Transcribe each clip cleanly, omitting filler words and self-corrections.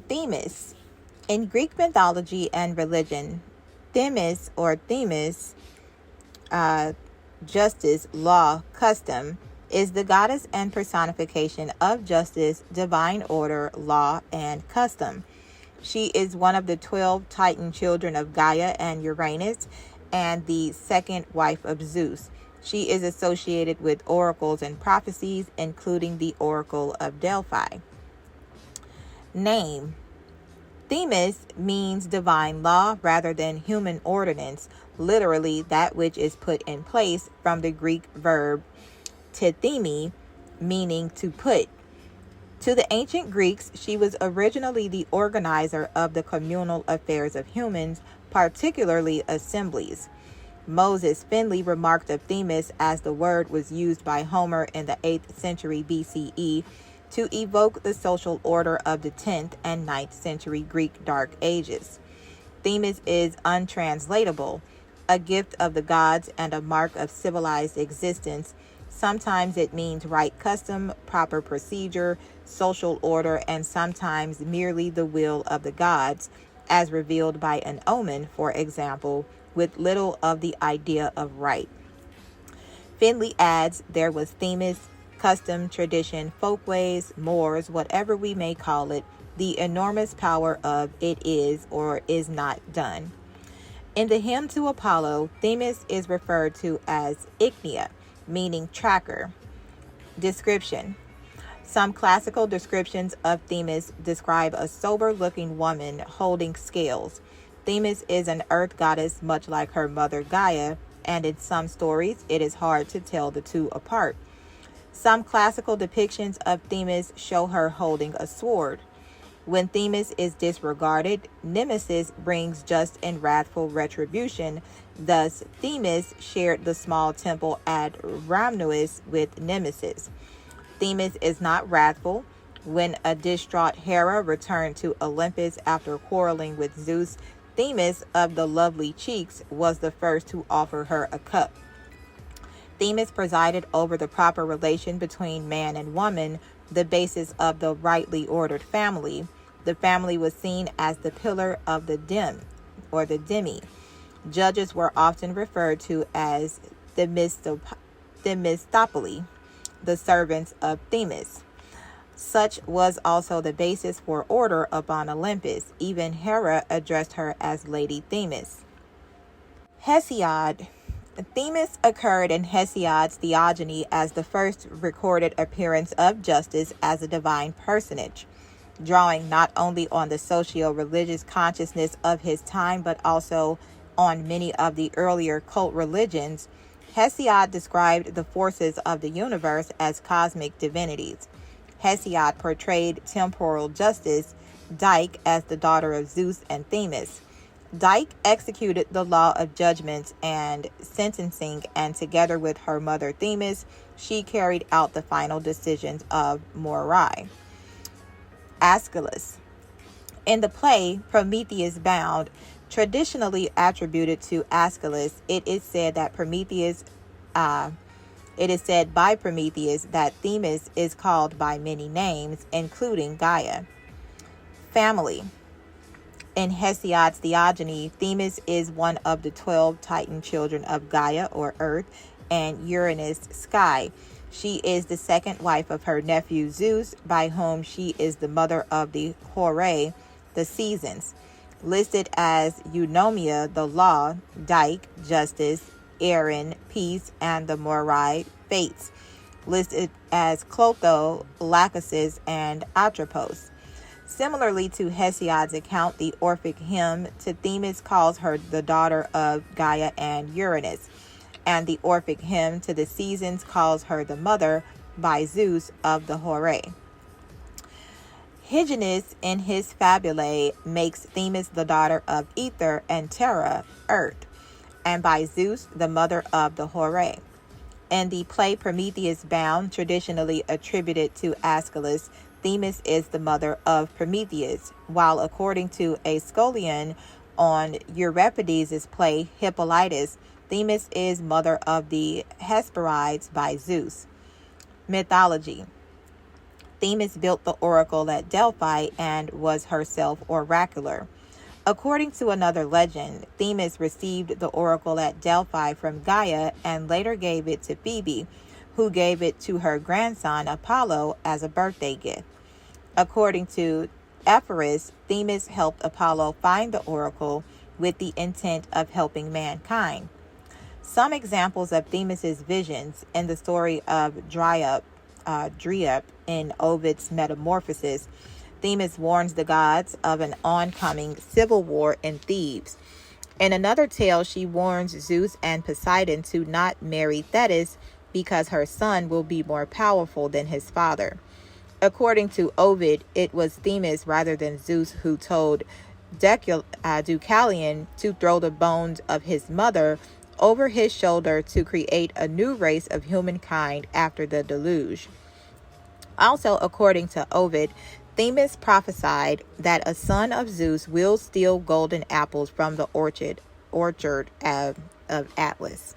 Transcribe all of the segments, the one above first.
Themis. In Greek mythology and religion, Themis or Themis, justice, law, custom, is the goddess and personification of justice, divine order, law, and custom. She is one of the 12 Titan children of Gaia and Uranus, and the second wife of Zeus. She is associated with oracles and prophecies, including the Oracle of Delphi. Name. Themis means divine law rather than human ordinance, literally that which is put in place, from the Greek verb tethemi, meaning to put. To the ancient Greeks, she was originally the organizer of the communal affairs of humans, particularly assemblies. Moses Finley remarked of Themis as the word was used by Homer in the 8th century BCE to evoke the social order of the 10th and 9th century Greek Dark Ages. Themis is untranslatable, a gift of the gods and a mark of civilized existence. Sometimes it means right custom, proper procedure, social order, and sometimes merely the will of the gods, as revealed by an omen, for example, with little of the idea of right. Finley adds, there was Themis, custom, tradition, folkways, mores, whatever we may call it, the enormous power of it is or is not done. In the hymn to Apollo, Themis is referred to as Ichnia, meaning tracker. Description. Some classical descriptions of Themis describe a sober-looking woman holding scales. Themis is an earth goddess much like her mother Gaia, and in some stories it is hard to tell the two apart. Some classical depictions of Themis show her holding a sword. When Themis is disregarded, Nemesis brings just and wrathful retribution. Thus, Themis shared the small temple at Rhamnus with Nemesis. Themis is not wrathful. When a distraught Hera returned to Olympus after quarreling with Zeus, Themis of the lovely cheeks was the first to offer her a cup. Themis presided over the proper relation between man and woman, the basis of the rightly ordered family. The family was seen as the pillar of the demi. Judges were often referred to as Themistopoli, the servants of Themis. Such was also the basis for order upon Olympus. Even Hera addressed her as Lady Themis. Hesiod. Themis occurred in Hesiod's theogony as the first recorded appearance of justice as a divine personage, drawing not only on the socio-religious consciousness of his time but also on many of the earlier cult religions. Hesiod described the forces of the universe as cosmic divinities. Hesiod portrayed temporal justice, Dike, as the daughter of Zeus and Themis. Dike executed the law of judgments and sentencing, and together with her mother Themis, she carried out the final decisions of Moirai. Aeschylus. In the play Prometheus Bound, traditionally attributed to Aeschylus, it is said by Prometheus that Themis is called by many names, including Gaia. Family. In Hesiod's theogony, Themis is one of the 12 Titan children of Gaia, or Earth, and Uranus, Sky. She is the second wife of her nephew Zeus, by whom she is the mother of the Horae, the seasons. Listed as Eunomia, the law, Dike, justice, Erin, peace, and the Moirai, fates. Listed as Clotho, Lachesis, and Atropos. Similarly to Hesiod's account, the Orphic hymn to Themis calls her the daughter of Gaia and Uranus, and the Orphic hymn to the seasons calls her the mother by Zeus of the Horae. Hyginus, in his Fabulae, makes Themis the daughter of Ether and Terra, Earth, and by Zeus the mother of the Horae. In the play Prometheus Bound, traditionally attributed to Aeschylus, Themis is the mother of Prometheus, while according to Aeschylean on Euripides' play Hippolytus, Themis is mother of the Hesperides by Zeus. Mythology. Themis built the oracle at Delphi and was herself oracular. According to another legend, Themis received the oracle at Delphi from Gaia and later gave it to Phoebe, who gave it to her grandson Apollo as a birthday gift. According to Ephorus, Themis helped Apollo find the oracle with the intent of helping mankind. Some examples of Themis's visions in the story of Dryope in Ovid's Metamorphosis. Themis warns the gods of an oncoming civil war in Thebes. In another tale, she warns Zeus and Poseidon to not marry Thetis because her son will be more powerful than his father. According to Ovid, it was Themis rather than Zeus who told Deucalion to throw the bones of his mother over his shoulder to create a new race of humankind after the deluge. Also, according to Ovid, Themis prophesied that a son of Zeus will steal golden apples from the orchard of Atlas.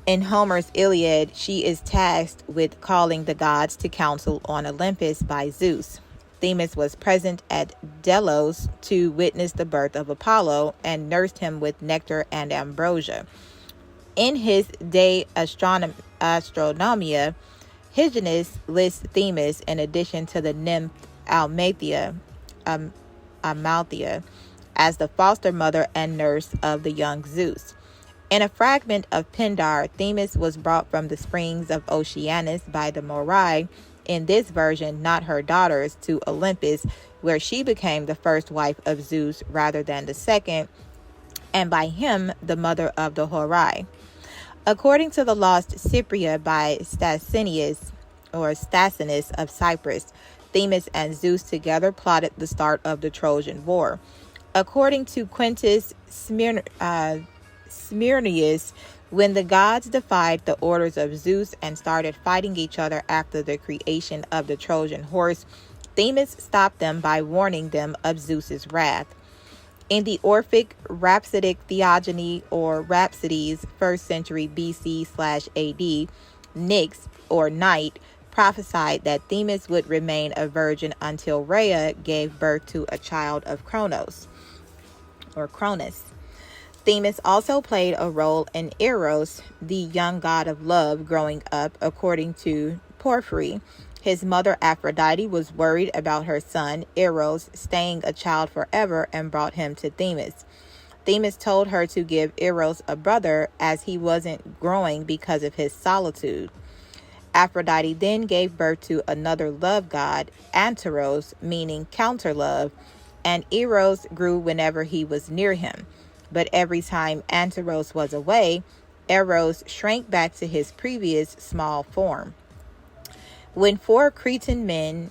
In Homer's Iliad, she is tasked with calling the gods to council on Olympus by Zeus. Themis was present at Delos to witness the birth of Apollo and nursed him with nectar and ambrosia. In his De Astronomia, Hyginus lists Themis in addition to the nymph Amalthea as the foster mother and nurse of the young Zeus. In a fragment of Pindar, Themis was brought from the springs of Oceanus by the Moirai, in this version not her daughters, to Olympus, where she became the first wife of Zeus rather than the second, and by him the mother of the Horai. According to the Lost Cypria by Stasinus of Cyprus, Themis and Zeus together plotted the start of the Trojan War. According to Quintus Smyrnius, when the gods defied the orders of Zeus and started fighting each other after the creation of the Trojan horse, Themis stopped them by warning them of Zeus's wrath. In the Orphic Rhapsodic Theogony or Rhapsodies, 1st century BC/AD, Nyx or Night prophesied that Themis would remain a virgin until Rhea gave birth to a child of Cronus. Themis also played a role in Eros, the young god of love, growing up. According to Porphyry, his mother Aphrodite was worried about her son Eros staying a child forever and brought him to Themis. Themis told her to give Eros a brother as he wasn't growing because of his solitude. Aphrodite then gave birth to another love god, Anteros, meaning counter love, and Eros grew whenever he was near him. But every time Anteros was away, Eros shrank back to his previous small form. When 4 Cretan men,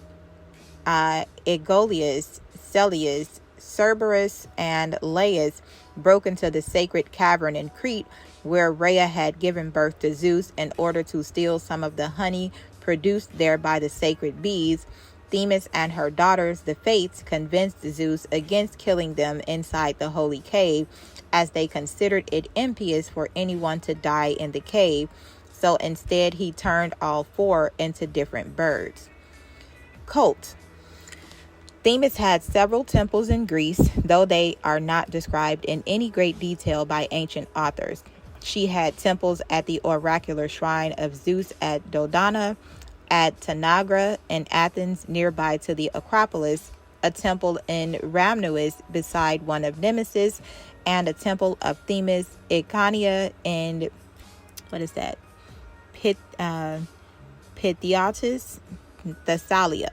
Aegoleus, Celeus, Cerberus, and Laius, broke into the sacred cavern in Crete, where Rhea had given birth to Zeus, in order to steal some of the honey produced there by the sacred bees, Themis and her daughters, the Fates, convinced Zeus against killing them inside the holy cave, as they considered it impious for anyone to die in the cave. So instead, he turned all 4 into different birds. Cult. Themis had several temples in Greece, though they are not described in any great detail by ancient authors. She had temples at the oracular shrine of Zeus at Dodona, at Tanagra in Athens, nearby to the Acropolis, a temple in Rhamnus beside one of Nemesis, and a temple of Themis, Icania, in, Pythiatis, Thessalia.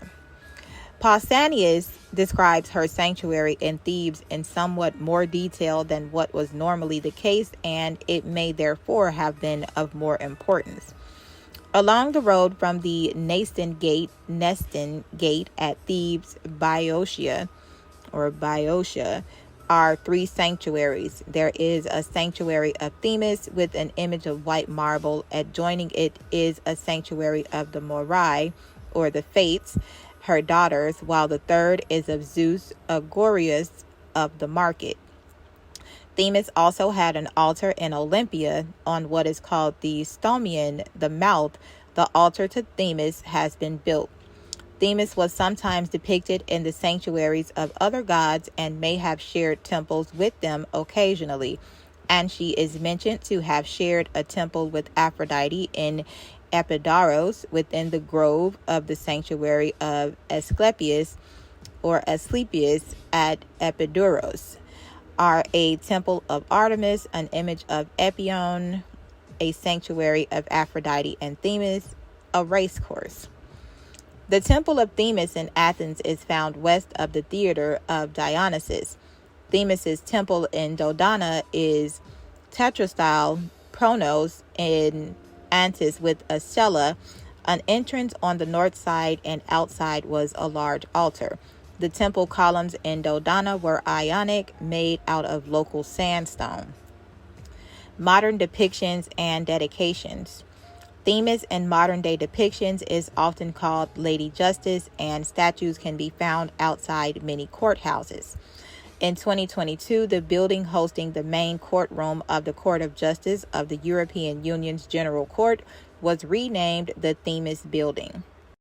Pausanias describes her sanctuary in Thebes in somewhat more detail than what was normally the case, and it may therefore have been of more importance. Along the road from the Nestin Gate at Thebes, Boeotia, are 3 sanctuaries. There is a sanctuary of Themis with an image of white marble. Adjoining it is a sanctuary of the Moirai, or the Fates, her daughters, while the third is of Zeus, Agorius of the market. Themis also had an altar in Olympia on what is called the Stomion, the mouth. The altar to Themis has been built. Themis was sometimes depicted in the sanctuaries of other gods and may have shared temples with them occasionally. And she is mentioned to have shared a temple with Aphrodite in Epidaurus within the grove of the sanctuary of Asclepius at Epidaurus, are a temple of Artemis, an image of Epion, a sanctuary of Aphrodite and Themis, a racecourse. The temple of Themis in Athens is found west of the theater of Dionysus. Themis's temple in Dodona is tetrastyle pronos in Antis with a cella. An entrance on the north side and outside was a large altar. The temple columns in Dodona were Ionic, made out of local sandstone. Modern depictions and dedications. Themis in modern-day depictions is often called Lady Justice, and statues can be found outside many courthouses. In 2022, the building hosting the main courtroom of the Court of Justice of the European Union's General Court was renamed the Themis Building.